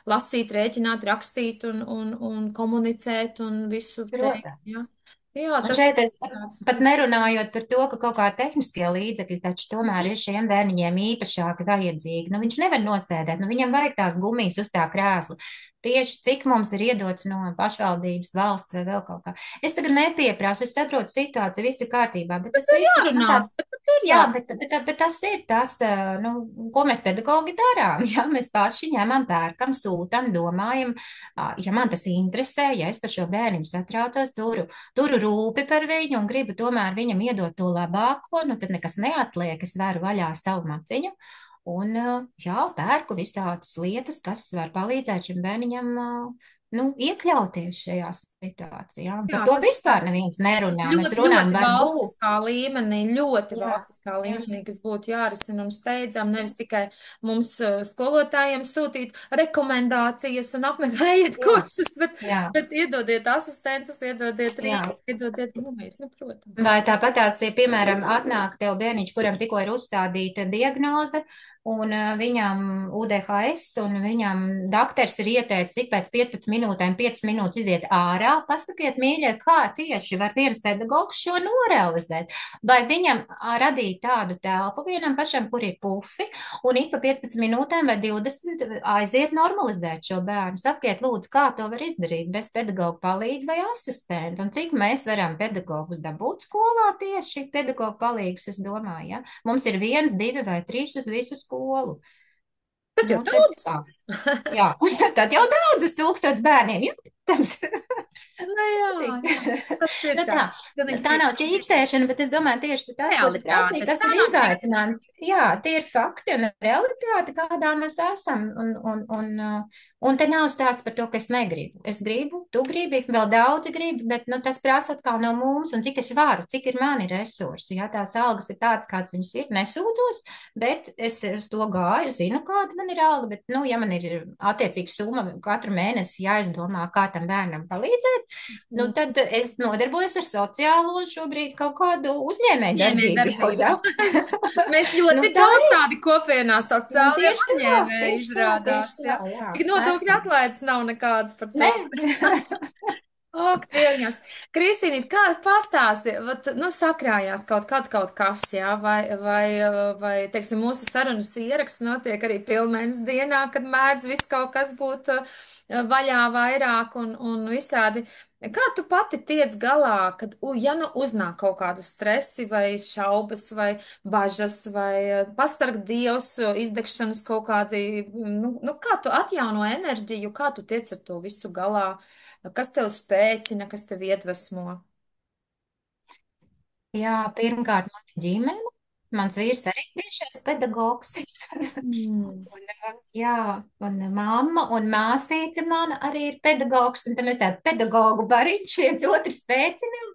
Speaker 1: lasīt, rēķināt, rakstīt un komunicēt un visu teikt, jā.
Speaker 2: protams.
Speaker 1: Jā,
Speaker 2: Un
Speaker 1: tas
Speaker 2: šeit es
Speaker 1: tāds.
Speaker 2: pat nerunājot par to, ka kaut kā tehniskie līdzekļi taču tomēr ir šiem bērniņiem īpašāki vajadzīgi. Nu, viņš nevar nosēdēt, nu, viņam vajag tās gumijas uz tā krēsla. Tieši cik mums ir iedots no pašvaldības valsts vai vēl kaut kā. Es tagad nepieprasu, es saprotu situāciju, viss ir kārtībā, bet tas viss ir, nu,
Speaker 1: Jārunā,
Speaker 2: tāds,
Speaker 1: bet par to ir
Speaker 2: jā,
Speaker 1: jārunā.
Speaker 2: bet tas ir tas, nu, ko mēs pedagogi darām. Jā, mēs paši ņemam, pērkam, sūtam, domājam, ja man tas interesē, ja es par šo bērniņu satraucos, turu rūpi par viņu un gribu tomēr viņam iedot to labāko, nu tad nekas neatliek, es varu vaļā savu maciņu un, jā, pērku visādas lietas, kas var palīdzēt šim bērniņam, nu, iekļauties šajā situācijā. Un
Speaker 1: Jā,
Speaker 2: par to
Speaker 1: tas
Speaker 2: vispār neviens nerunā. Mēs
Speaker 1: ļoti,
Speaker 2: runājam,
Speaker 1: ļoti
Speaker 2: varbūt.
Speaker 1: ļoti
Speaker 2: Jā,
Speaker 1: valstiskā
Speaker 2: jā,
Speaker 1: līmenī, kas būtu jārisina un steidzam, nevis tikai mums skolotājiem sūtīt rekomendācijas un apmeklējiet
Speaker 2: jā,
Speaker 1: kursus,
Speaker 2: jā,
Speaker 1: bet iedodiet asistentus, iedodiet
Speaker 2: jā.
Speaker 1: rīku, iedodiet gumijas, nu, protams.
Speaker 2: Vai tāpat tās ir, piemēram, atnāk tev bērniņš, kuram tikko ir uzstādīta diagnoze, un viņam UDHS, un viņam doktors ir ieteicis ik pēc 15 minūtēm, 5 minūtes iziet ārā. Pasakiet, mīļie, kā tieši var viens pedagogs šo norealizēt? Vai viņam radīt tādu telpu vienam pašam, kur ir pufi, un ik pa 15 minūtēm vai 20 aiziet normalizēt šo bērnu? Sakiet, lūdzu, kā to var izdarīt bez pedagoga palīga vai asistenta, un cik mēs varam pedagogus dabūt skolā tieši pedagogu palīgus, es domāju, ja? Mums ir viens, divi vai trīs uz visu skolu.
Speaker 1: Tad jau
Speaker 2: Nu, tad
Speaker 1: daudz.
Speaker 2: kā? Jā, tad jau daudz uz 1000 bērniem, jā, protams.
Speaker 1: Nu, jā, jā, tas ir
Speaker 2: Nu tā,
Speaker 1: tas. Pilnīgi
Speaker 2: tā nav
Speaker 1: piekrītu.
Speaker 2: čīkstēšana, bet es domāju tieši tas, ko tu prasīji,
Speaker 1: Realitāte.
Speaker 2: kas
Speaker 1: Tā
Speaker 2: ir
Speaker 1: nav tik.
Speaker 2: izaicinājumi. Jā, tie ir fakti un realitāte, kādā mēs esam. Un te nav stāsts par to, ka es negribu. Es gribu, tu gribi, vēl daudzi grib, bet nu, tas prasa atkal no mums un cik es varu, cik ir mani resursi. Ja tās algas ir tādas, kādas viņas ir, nesūdzos, bet es uz to gāju, zinu, kāda man ir alga, bet, nu, ja man ir attiecīga summa katru mēnesi jāizdomā, kā tam bērnam palīdzēt, nu, tad es nodarbojos ar sociālo šobrīd kaut kādu uzņēmēju
Speaker 1: Ņēmēja
Speaker 2: darbību jau,
Speaker 1: darbību.
Speaker 2: ja?
Speaker 1: Mēs
Speaker 2: Nu,
Speaker 1: ļoti
Speaker 2: tā
Speaker 1: daudz
Speaker 2: ir.
Speaker 1: tādi kopienā
Speaker 2: Nu,
Speaker 1: sociālie uzņēmēji
Speaker 2: tieši tā,
Speaker 1: izrādās,
Speaker 2: tieši
Speaker 1: ja.
Speaker 2: tā, jā,
Speaker 1: Tik nodokļu
Speaker 2: esam.
Speaker 1: atlaides nav nekādas par
Speaker 2: Nē,
Speaker 1: to. Ak, dieviņās. Kristīnīt, kā pastāsti, vat, nu, sakrājās kaut kas, jā, vai, teiksim, mūsu sarunas ieraksts notiek arī pilnmēnes dienā, kad mēdz viss kaut kas būt vaļā vairāk un visādi. Kā tu pati tiec galā, kad, ja nu uznāk kaut kādu stresi vai šaubas vai bažas vai pastarg Dievs izdegšanas kaut kādi, nu, kā tu atjauno enerģiju, kā tu tiec ar to visu galā? Kas tev spēcina, kas tev iedvesmo?
Speaker 2: jā, pirmkārt, mana ģimene. Mans vīrs arī bijušais pedagogs.
Speaker 1: Mm.
Speaker 2: Un, jā, un mamma un māsīca mana arī ir pedagogs, un tad mēs tādu pedagogu bariņš viens otru spēcinām.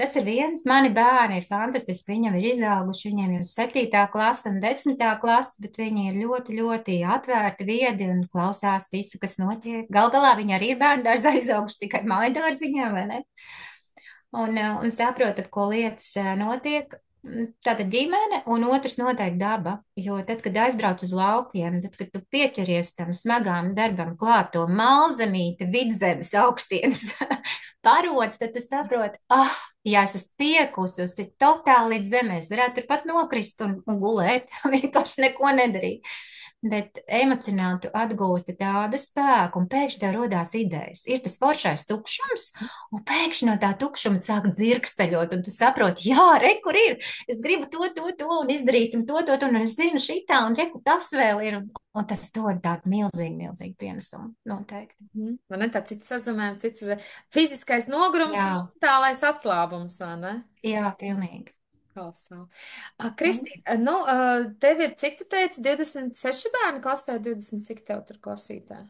Speaker 2: Tas ir viens. Mani bērni ir fantastiski. Viņam ir izauguši, viņiem jau 7. klase un 10. klase, bet viņi ir ļoti, ļoti atvērti, viedi un klausās visu, kas notiek. Gal galā viņi arī ir bērnu dārzā izauguši tikai mājasdārziņā, vai ne? Un saprot, ap ko lietas notiek. Tātad ģimene un otrs noteikti daba, jo tad, kad aizbrauc uz laukiem, tad, kad tu pieķeries tam smagām darbam klāt to malzemīti vidzemes augstienes parods, tad tu saproti, ja es esmu piekususi totāli līdz zemē, es varētu turpat nokrist un gulēt, vienkārši neko nedarīt. bet emocionāli tu atgūsti tādu spēku, un pēkšņi tev rodās idejas. Ir tas foršais tukšums, un pēkšņi no tā tukšuma sāk dzirksteļot, un tu saproti, jā, re, kur ir, es gribu to, un izdarīsim to, un es zinu šitā, un reku tas vēl ir, un tas dod tādu milzīgu pienesumu, noteikti.
Speaker 1: Man ir tāds cits sazumējums, cits ir fiziskais nogurums,
Speaker 2: Jā,
Speaker 1: mentālais atslābums, vai ne?
Speaker 2: jā, pilnīgi.
Speaker 1: Klausā.
Speaker 2: Mm.
Speaker 1: Kristīna, nu, tev ir, cik tu teici, 26 bērni klasē, 20, cik tev tur klasītē?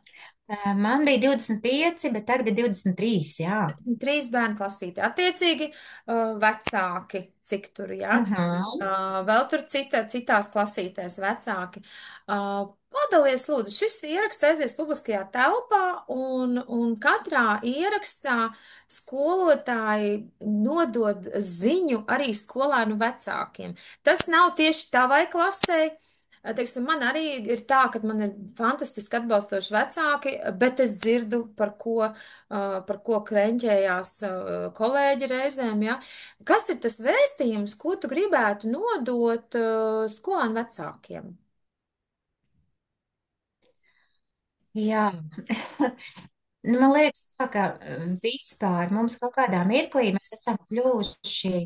Speaker 2: Man bija 25, bet tagad ir 23, jā.
Speaker 1: Trīs bērnu klasītē. Attiecīgi, vecāki, cik tur, jā?
Speaker 2: Mhm.
Speaker 1: Vēl tur citās klasītēs vecāki. Padalies, lūdzu, šis ieraksts aizies publiskajā telpā, un katrā ierakstā skolotāji nodod ziņu arī skolēnu vecākiem. Tas nav tieši tavai klasei. Teiksim, man arī ir tā, ka man ir fantastiski atbalstoši vecāki, bet es dzirdu, par ko kreņķējās kolēģi reizēm, ja. Kas ir tas vēstījums, ko tu gribētu nodot skolēnu vecākiem?
Speaker 2: Jā, nu, man liekas, tā, ka vispār mums kaut kādā mirklī mēs esam kļuvuši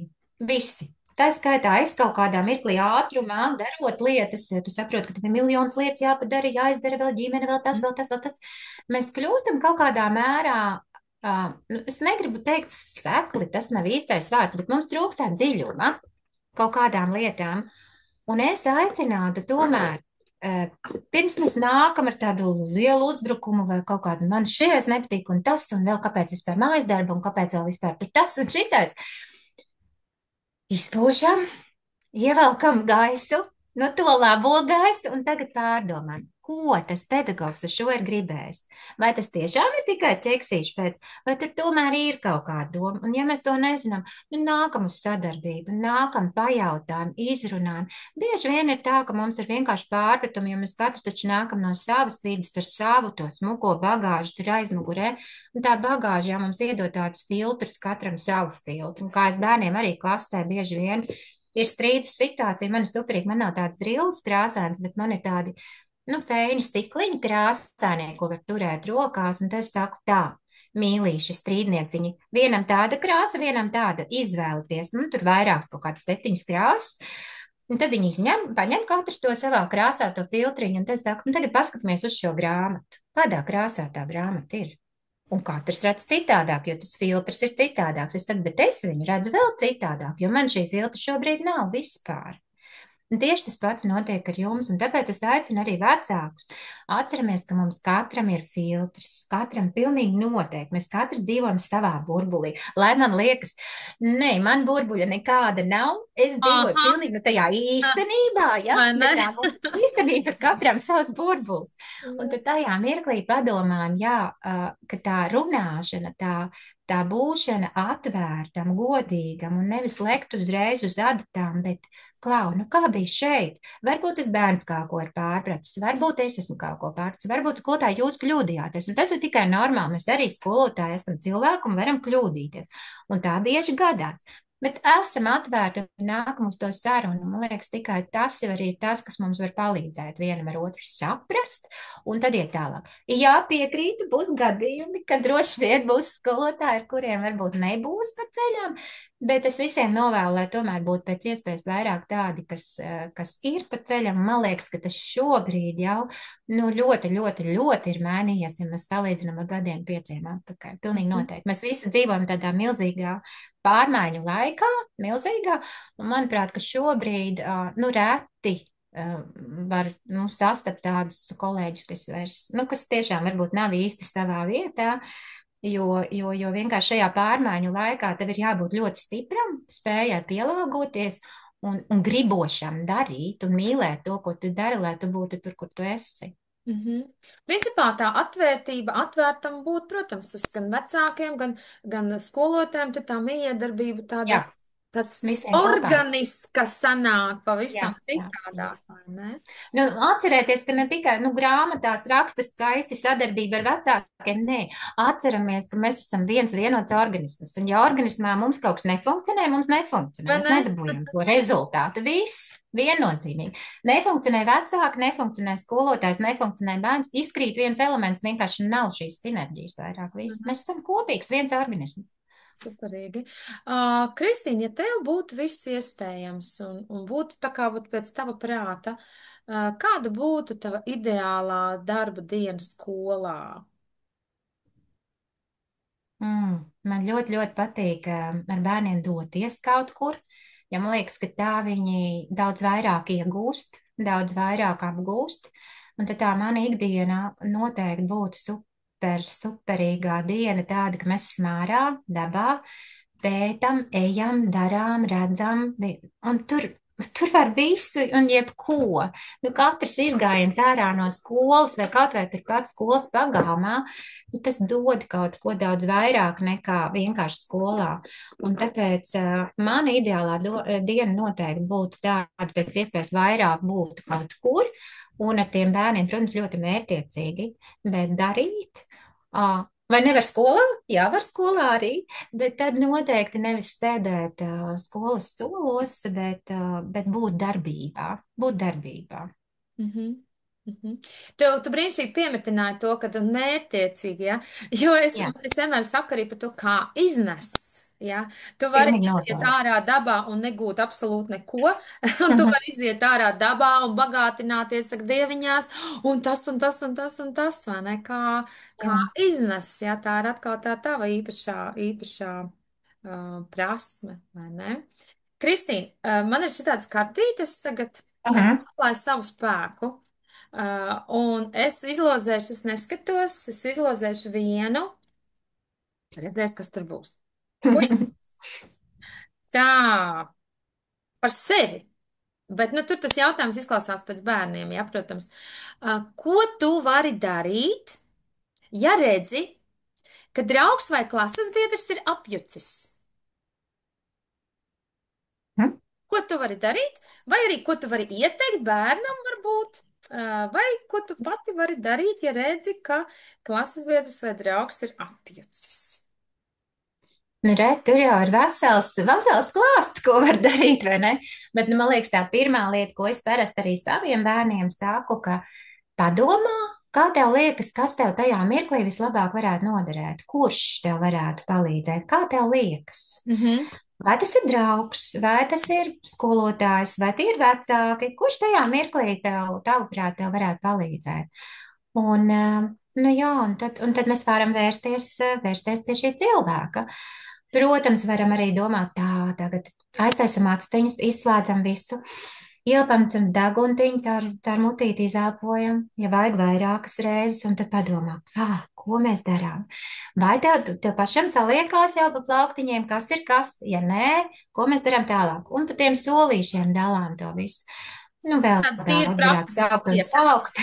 Speaker 2: visi. Tā skaitā es kaut kādā mirklī ātrumā darot lietas, ja tu saproti, ka tev ir miljonas lietas jāpadara, jāizdara vēl ģimene, vēl tas, vēl tas, vēl tas. Mēs kļūstam kaut kādā mērā, nu, es negribu teikt sekli, tas nav īstais vārds, bet mums trūkst tā dziļuma kaut kādām lietām. Un es aicinātu tomēr, pirms mēs nākam ar tādu lielu uzbrukumu vai kaut kādu man šies nepatīk un tas, un vēl kāpēc vispār mājas darba, un kāpēc vēl vispār tur tas un šitais, izpūšam, ievelkam gaisu, no to labo gaisu, un tagad pārdomājam, ko tas pedagogs ar šo ir gribējis. Vai tas tiešām ir tikai ķeksīšu pēc, vai tur tomēr ir kaut kāda doma? Un ja mēs to nezinām, nu nākam uz sadarbību, nākam pajautājam, izrunājam. Bieži vien ir tā, ka mums ir vienkārši pārpratumi, jo mēs katrs taču nākam no savas vidas ar savu to smuko bagāžu tur aizmugurē, un tā bagāžā mums iedod tādus filtrus, katram savu filtru. Un kā es bērniem arī klasē bieži vien ir strīdus situācija. Man ir superīgi, man nav tāds brilles krāsēns, bet man ir tādi, nu, fēņu stikliņu krāsēnie, ko var turēt rokās, un tad es saku tā. Mīlīši strīdnieciņi. Vienam tāda krāsa, vienam tāda izvēlēties. Nu, tur vairākas kaut kādas 7 krāsas. Un tad viņi paņem katrs to savā krāsā, to filtriņu, un tad es saku, nu, tagad paskatāmies uz šo grāmatu. Kādā krāsā tā grāmata ir? Un katrs redz citādāk, jo tas filtrs ir citādāks. Es saku, bet es viņu redzu vēl citādāk, jo man šī filtra šobrīd nav vispār. Un tieši tas pats notiek ar jums, un tāpēc es aicinu arī vecākus. Atceramies, ka mums katram ir filtrs, katram pilnīgi noteikti. Mēs katrs dzīvojam savā burbulī. Lai man liekas, nē, man burbuļa nekāda nav. Es dzīvoju
Speaker 1: Aha,
Speaker 2: pilnīgi nu, tajā īstenībā, ja?
Speaker 1: vai ne?
Speaker 2: Bet tā mums īstenībā ir katram savs burbulis. Un tad tajā mirklī padomājam, jā, ka tā runāšana, tā būšana atvērtam, godīgam un nevis lekt uzreiz uz adatām, bet klau, nu kā bija šeit? Varbūt tas bērns kaut ko ir pārpratis, varbūt es esmu kaut ko pārpratis, varbūt skolotāji jūs kļūdījāties. Un tas ir tikai normāli. Mēs arī skolotāji esam cilvēki un varam kļūdīties. Un tā bieži gadās. Bet esam atvērti un nākam uz to sarunu. Man liekas, tikai tas jau arī ir tas, kas mums var palīdzēt vienam ar otru saprast un tad iet tālāk. Jā, piekrītu, būs gadījumi, ka droši vien būs skolotāji, ar kuriem varbūt nebūs pa ceļām, bet es visiem novēlu, lai tomēr būtu pēc iespējas vairāk tādi, kas ir pa ceļam. Man liekas, ka tas šobrīd jau nu, ļoti ir mainījies, ja mēs salīdzinām ar gadiem 5 atpakaļ. Pilnīgi noteikti. Mēs visi dzīvojam tādā milzīgā pārmaiņu laikā, milzīgā, un manuprāt, ka šobrīd, nu, reti var nu, sastapt tādus kolēģus, kas tiešām varbūt nav īsti savā vietā, jo vienkārši šajā pārmaiņu laikā tev ir jābūt ļoti stipram, spējai pielāgoties un gribošam darīt un mīlēt to, ko tu dari, lai tu būtu tur, kur tu esi.
Speaker 1: Mhm. Principā tā atvērtība, atvērtam būt, protams, tas gan vecākiem, gan skolotājiem, tad tā miedarbība tāda
Speaker 2: Jā,
Speaker 1: tāds
Speaker 2: visiem kopā.
Speaker 1: organiska sanāk
Speaker 2: Jā,
Speaker 1: pavisam
Speaker 2: jā, jā.
Speaker 1: citādāk, vai ne?
Speaker 2: Nu, atcerieties, ka ne tikai grāmatās raksta skaisti sadarbība ar vecākiem, nē, atceramies, ka mēs esam viens vienots organisms. Un, ja organismā mums kaut kas nefunkcionē, mums nefunkcionē.
Speaker 1: Vai
Speaker 2: Mēs
Speaker 1: ne?
Speaker 2: nedabūjam to rezultātu. Viss viennozīmīgi. Nefunkcionē vecāki, nefunkcionē skolotājs, nefunkcionē bērns. Izkrīt viens elements, vienkārši nav šīs sinerģijas vairāk. Viss.
Speaker 1: Mhm.
Speaker 2: Mēs esam kopīgs viens organisms.
Speaker 1: Superīgi. Kristīne, ja tev būtu viss iespējams un būtu tā kā vat pēc tava prāta, kāda būtu tava ideālā darba diena skolā?
Speaker 2: Man ļoti, ļoti patīk ar bērniem doties kaut kur, jo man liekas, ka tā viņi daudz vairāk iegūst, daudz vairāk apgūst. Un tad tā mana ikdiena noteikti būtu superīgā diena, tāda, ka mēs esam ārā, dabā, pētam, ejam, darām, redzam, un tur var visu un jebko. Nu, katrs izgājiens ārā no skolas vai kaut vai turpat skolas pagalmā, nu, tas dod kaut ko daudz vairāk nekā vienkārši skolā. Un tāpēc mana ideālā diena noteikti būtu tāda, pēc iespējas vairāk būtu kaut kur, un ar tiem bērniem, protams, ļoti mērķiecīgi, bet darīt. Vai nevar skolā? Jā, var skolā arī, bet tad noteikti nevis sēdēt skolas solos, bet būt darbībā. Būt darbībā.
Speaker 1: Mhm. Mhm. Tu brīnišķīgi piemetināji to, ka tu mērķtiecīgi, ja? Jo
Speaker 2: Jā,
Speaker 1: es vienmēr saku arī par to, kā iznes. Ja? Tu vari
Speaker 2: pilnīgi
Speaker 1: iziet
Speaker 2: noteikti.
Speaker 1: ārā dabā un negūt absolūti neko, un tu vari iziet ārā dabā un bagātināties ar dieviņās, un tas, un tas, un tas, un tas, vai ne? Kā
Speaker 2: Jā.
Speaker 1: iznes, ja? Tā ir atkal tā tava īpašā prasme, vai ne? Kristīne, man ir šitāds kartītes tagad
Speaker 2: Mhm.
Speaker 1: atklāju savu spēku. Un es izlozēšu, es neskatos, es izlozēšu vienu. Redzēs, kas tur būs. Ui, tā, par sevi. Bet, nu, tur tas jautājums izklausās pēc bērniem, jā, protams. Ko tu vari darīt, ja redzi, ka draugs vai klases biedrs ir apjucis? Ko tu vari darīt? Vai arī ko tu vari ieteikt bērnam, varbūt? Vai ko tu pati vari darīt, ja redzi, ka klases biedrs vai draugs ir apjucis?
Speaker 2: Nu, re, tur jau ir vesels klāsts, ko var darīt, vai ne? Bet, nu, man liekas, tā pirmā lieta, ko es parasti arī saviem bērniem saku, ka padomā, kā tev liekas, kas tev tajā mirklī vislabāk varētu noderēt, kurš tev varētu palīdzēt, kā tev liekas?
Speaker 1: Mhm.
Speaker 2: Vai tas ir draugs, vai tas ir skolotājs, vai tie ir vecāki, kurš tajā mirklī tavuprāt, tev varētu palīdzēt? Un, nu jā, un tad mēs varam vērsties pie šī cilvēka. Protams, varam arī domāt tā, tagad aiztaisam actiņas, izslēdzam visu, ielpam deguntiņu, caur mutīti izelpojam, ja vajag vairākas reizes, un tad padomā, ko mēs darām. Vai tev pašam saliekās jau pa plauktiņiem, kas ir kas, ja nē, ko mēs darām tālāk, un pa tiem solīšiem dalām to visu. Nu, vēl
Speaker 1: Tāds tīri
Speaker 2: daudz varētu
Speaker 1: praktisks
Speaker 2: saukt un
Speaker 1: lietas.
Speaker 2: saukt.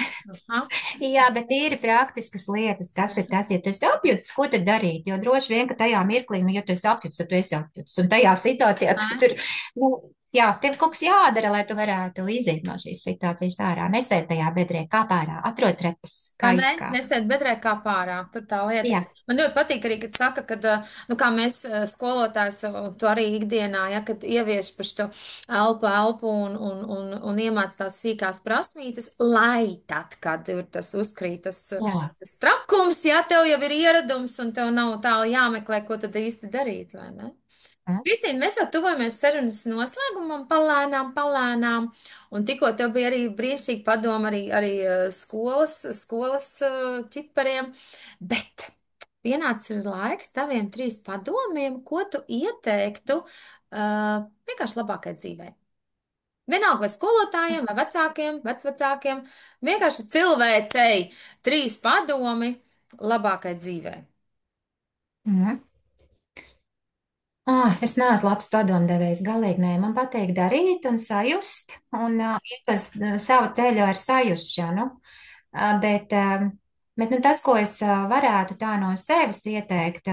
Speaker 1: Aha.
Speaker 2: Jā, bet ir praktiskas lietas, kas ir tas, ja tu esi apjutis, ko tad darīt? Jo droši vien, ka tajā mirklī, nu, ja tu esi apjutis, tad tu esi apjutis. Un tajā situācijā tu tur, nu, jā, tev kaut kas jādara, lai tu varētu iziet no šīs situācijas ārā. Nesēd tajā bedrē, kā pārā, atrod trepas,
Speaker 1: Vai
Speaker 2: kā
Speaker 1: ne?
Speaker 2: izkāpt.
Speaker 1: Nesēt bedrē kā pārā. Tur tā lieta.
Speaker 2: Jā,
Speaker 1: Man ļoti patīk arī, kad saka, ka, nu, kā mēs skolotājs, to arī ikdienā, ja, kad ievieš par šo elpu un iemāc tās sīkās prasmītes, lai tad, kad ir tas uzkrītas
Speaker 2: jā.
Speaker 1: tas trakums, ja tev jau ir ieradums un tev nav tālu jāmeklē, ko tad īsti darīt, vai ne?
Speaker 2: Mm.
Speaker 1: Kristīna, mēs jau tuvojamies sarunas noslēgumam, palēnām, un tikko tev bija arī brīnišķīgi padoma arī skolas čipariem, bet pienācis ir laiks taviem trīs padomiem, ko tu ieteiktu vienkārši labākai dzīvei. Vienalga vai skolotājiem, vai vecākiem, vecvecākiem, vienkārši cilvēcei trīs padomi labākai dzīvei.
Speaker 2: Mm. Es neesmu labs padomdevējs, galīgi nē. Man patīk darīt un sajust, un iet uz savu ceļu ar sajustšanu. Bet nu, tas, ko es varētu tā no sevis ieteikt,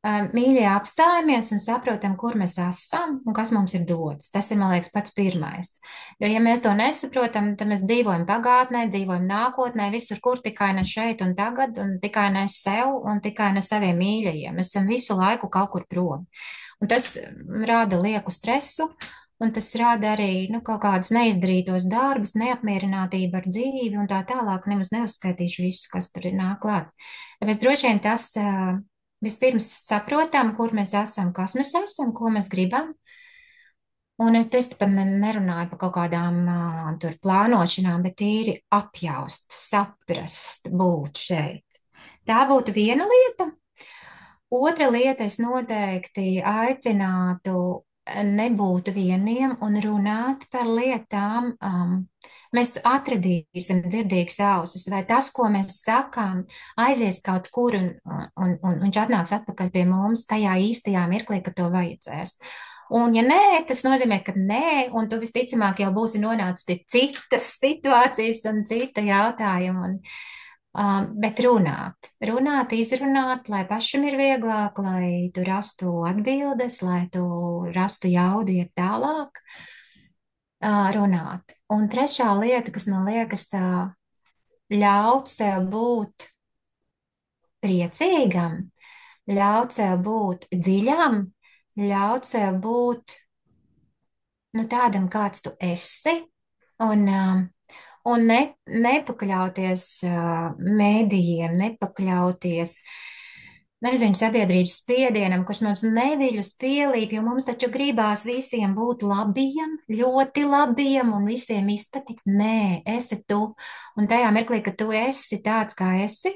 Speaker 2: Mīļie, apstājamies un saprotam, kur mēs esam un kas mums ir dots. Tas ir, man liekas, pats pirmais. Jo, ja mēs to nesaprotam, tad mēs dzīvojam pagātnē, dzīvojam nākotnē, visur, kur tikai ne šeit un tagad, un tikai ne sev un tikai ne saviem mīļajiem. Mēs esam visu laiku kaut kur prom. Un tas rada lieku stresu, un tas rada arī nu, kaut kādus neizdarītos darbus, neapmierinātību ar dzīvi un tā tālāk. Nemaz neuzskaitīšu visu, kas tur ir nāk klāt. Tāpēc droši vien tas. Vispirms saprotam, kur mēs esam, kas mēs esam, ko mēs gribam. Un es pat nerunāju par kaut kādām tur plānošanām, bet tīri apjaust, saprast, būt šeit. Tā būtu viena lieta. Otra lieta, es noteikti aicinātu nebūt vieniem un runāt par lietām. Mēs atradīsim dzirdīgas ausis, vai tas, ko mēs sakām, aizies kaut kur un viņš atnāks atpakaļ pie mums tajā īstajā mirklī, kad to vajadzēs. Un, ja nē, tas nozīmē, ka nē, un tu visticamāk jau būsi nonācis pie citas situācijas un cita jautājuma. Bet runāt, izrunāt, lai pašam ir vieglāk, lai tu rastu atbildes, lai tu rastu jaudu iet tālāk, runāt. Un trešā lieta, kas man liekas, ļaut sev būt priecīgam, ļaut sev būt dziļam, ļaut sev būt nu, tādam, kāds tu esi, un, nepakļauties mēdījiem, nepakļauties, nezinu, sabiedrības spiedienam, kurš mums neviļus pielīp, jo mums taču gribās visiem būt labiem, ļoti labiem un visiem izpatikt. Nē, esi tu. Un tajā mirklī, kad tu esi tāds, kā esi,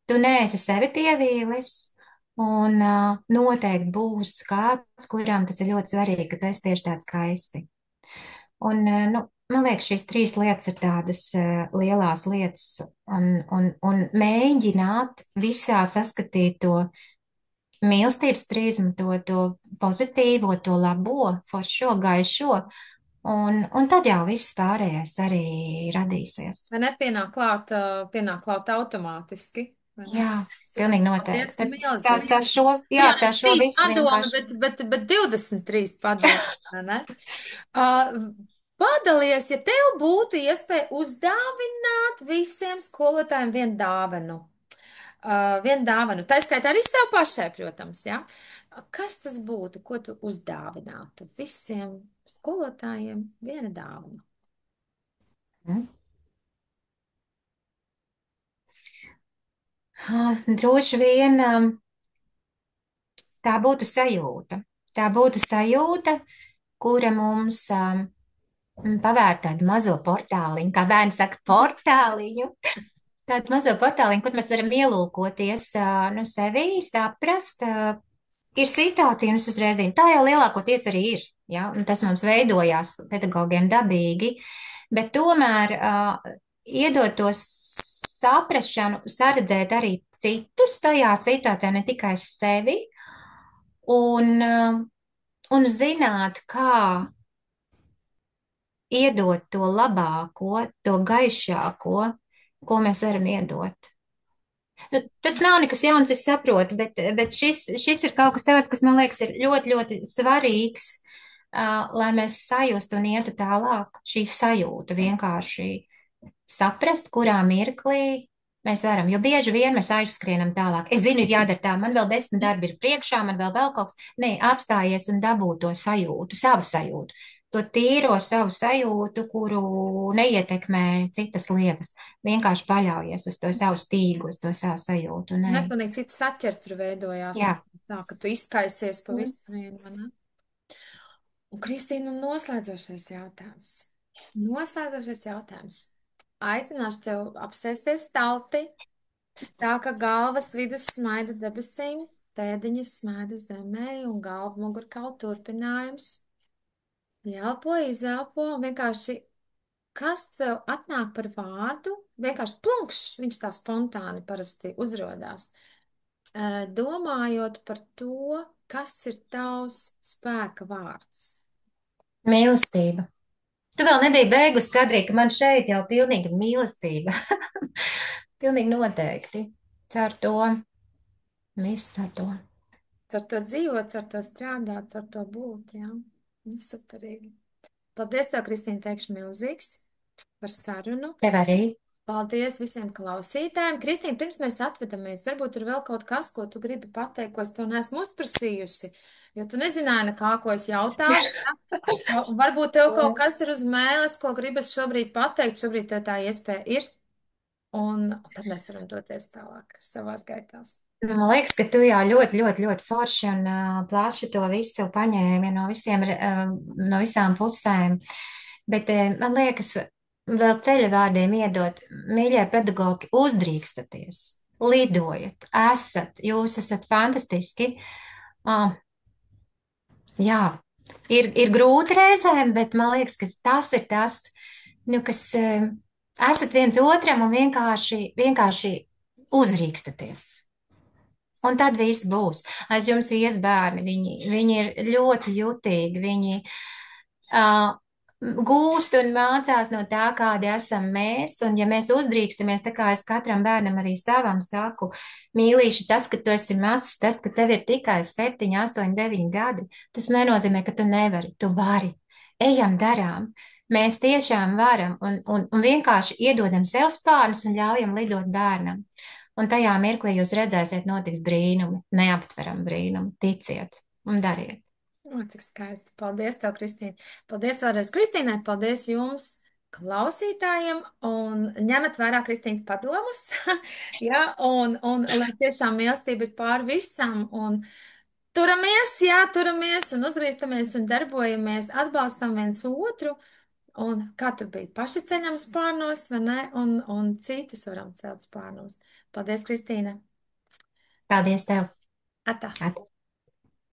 Speaker 2: tu neesi sevi pievīlis. Un noteikti būs kāds, kuram tas ir ļoti svarīgi, ka tu esi tieši tāds, kā esi. Un, nu, man liekas, šīs trīs lietas ir tādas lielās lietas, un mēģināt visā saskatīt to mīlestības prizmu, to pozitīvo, to labo, foršo, gaišo, un tad jau viss pārējais arī radīsies.
Speaker 1: Vai pienāk klāt automātiski? Vai ne?
Speaker 2: Jā,
Speaker 1: Super.
Speaker 2: pilnīgi
Speaker 1: Paldies,
Speaker 2: noteikti. Tad
Speaker 1: milzīgi.
Speaker 2: jā,
Speaker 1: Jā,
Speaker 2: caur šo
Speaker 1: trīs
Speaker 2: visu
Speaker 1: padomi,
Speaker 2: vienkārši.
Speaker 1: bet 23 padomi, vai ne? Uh, Padalies, ja tev būtu iespēja uzdāvināt visiem skolotājiem vienu dāvanu. Vienu dāvanu. Tā skaitā arī sev pašai, protams, jā. Kas tas būtu, ko tu uzdāvinātu visiem skolotājiem viena dāvana?
Speaker 2: Mm. Droši vien tā būtu sajūta. Tā būtu sajūta, kura mums pavērt tādu mazo portāliņu, kā bērni saka, portāliņu. Tādu mazo portāliņu, kur mēs varam ielūkoties nu, sevī, saprast, ir situācija, un es uzreiz zinu, tā jau lielākoties arī ir. Ja? Un tas mums veidojās pedagogiem dabīgi, bet tomēr iedot to saprašanu, saredzēt arī citus tajā situācijā, ne tikai sevi, un, un zināt, kā iedot to labāko, to gaišāko, ko mēs varam iedot. Nu, tas nav nekas jauns, es saprotu, bet šis ir kaut kas tāds, kas man liekas ir ļoti, ļoti svarīgs, lai mēs sajustu un ietu tālāk. Šī sajūta vienkārši saprast, kurā mirklī mēs varam, jo bieži vien mēs aizskrienam tālāk. Es zinu, ir jādara tā, man vēl 10 darbi ir priekšā, man vēl kaut kas. Nē, apstājies un dabū to sajūtu, savu sajūtu. To tīro savu sajūtu, kuru neietekmē citas lietas. Vienkārši paļaujies uz to savu stīgu, uz to savu sajūtu. Nē.
Speaker 1: Nepilnīgi cits saķer tur veidojās.
Speaker 2: Jā.
Speaker 1: Tā, ka tu izkaisies pa visu vienu, vai ne? Un Kristīna, noslēdzošais jautājums. Noslēdzošais jautājums. Aicināšu tev apsēsties stalti, tā ka galvas vidus smaida debesīm, pēdiņas smaida zemē un galva mugurkaula turpinājums. Elpo, izelpo un vienkārši, kas tev atnāk par vārdu, vienkārši plunkš, viņš tā spontāni parasti uzrodās. Domājot par to, kas ir tavs spēka vārds.
Speaker 2: Mīlestība. Tu vēl nebija beigus, Kadrī, ka man šeit jau pilnīga mīlestība. Pilnīgi noteikti. Caur to. Viss caur to.
Speaker 1: Ar to dzīvot, ar to strādāt, ar to būt, jā. Superīgi. Paldies tev, Kristīne, teikšu milzīgs par sarunu.
Speaker 2: Tev arī.
Speaker 1: Paldies visiem klausītājiem. Kristīne, pirms mēs atvedamies, varbūt ir vēl kaut kas, ko tu gribi pateikt, ko es tev neesmu uzprasījusi, jo tu nezināji nekā, ko es jautāšu. Varbūt tev kaut kas ir uz mēles, ko gribas šobrīd pateikt, šobrīd tev tā iespēja ir, un tad mēs varam doties tālāk savās gaitās.
Speaker 2: Man liekas, ka tu jau ļoti, ļoti, ļoti forši un plaši to visu paņēmi no visiem, no visām pusēm. Bet man liekas, vēl ceļa vārdiem iedot, mīļie pedagogi, uzdrīkstaties, lidojat, jūs esat fantastiski. Ah, jā, ir grūti reizēm, bet man liekas, ka tas ir tas, nu, kas esat viens otram un vienkārši uzdrīkstaties. Un tad viss būs. Aiz jums ies bērni, viņi ir ļoti jutīgi, viņi uh, gūst un mācās no tā, kādi esam mēs. Un ja mēs uzdrīkstamies, tā kā es katram bērnam arī savam saku, mīlīši, tas, ka tu esi mazs, tas, ka tev ir tikai 7, 8, 9 gadi, tas nenozīmē, ka tu nevari, tu vari. Ejam, darām. Mēs tiešām varam un vienkārši iedodam sev spārnus un ļaujam lidot bērnam. Un tajā mirklī jūs redzēsiet, notiks brīnumi, neaptverami brīnumi. Ticiet un dariet.
Speaker 1: O, cik skaisti. Paldies tev, Kristīne. Paldies vēlreiz Kristīnai, paldies jums, klausītājiem, un ņemat vērā Kristīnas padomus. Jā, un lai tiešām mīlestība ir pār visam, un turamies, jā, turamies, un uzrīstamies, un darbojamies, atbalstam viens otru, un kā tur bija, paši ceļam spārnos, vai ne, un citus varam celt spārnos. Paldies, Kristīne.
Speaker 2: Paldies tev!
Speaker 1: Atā.
Speaker 2: Atā.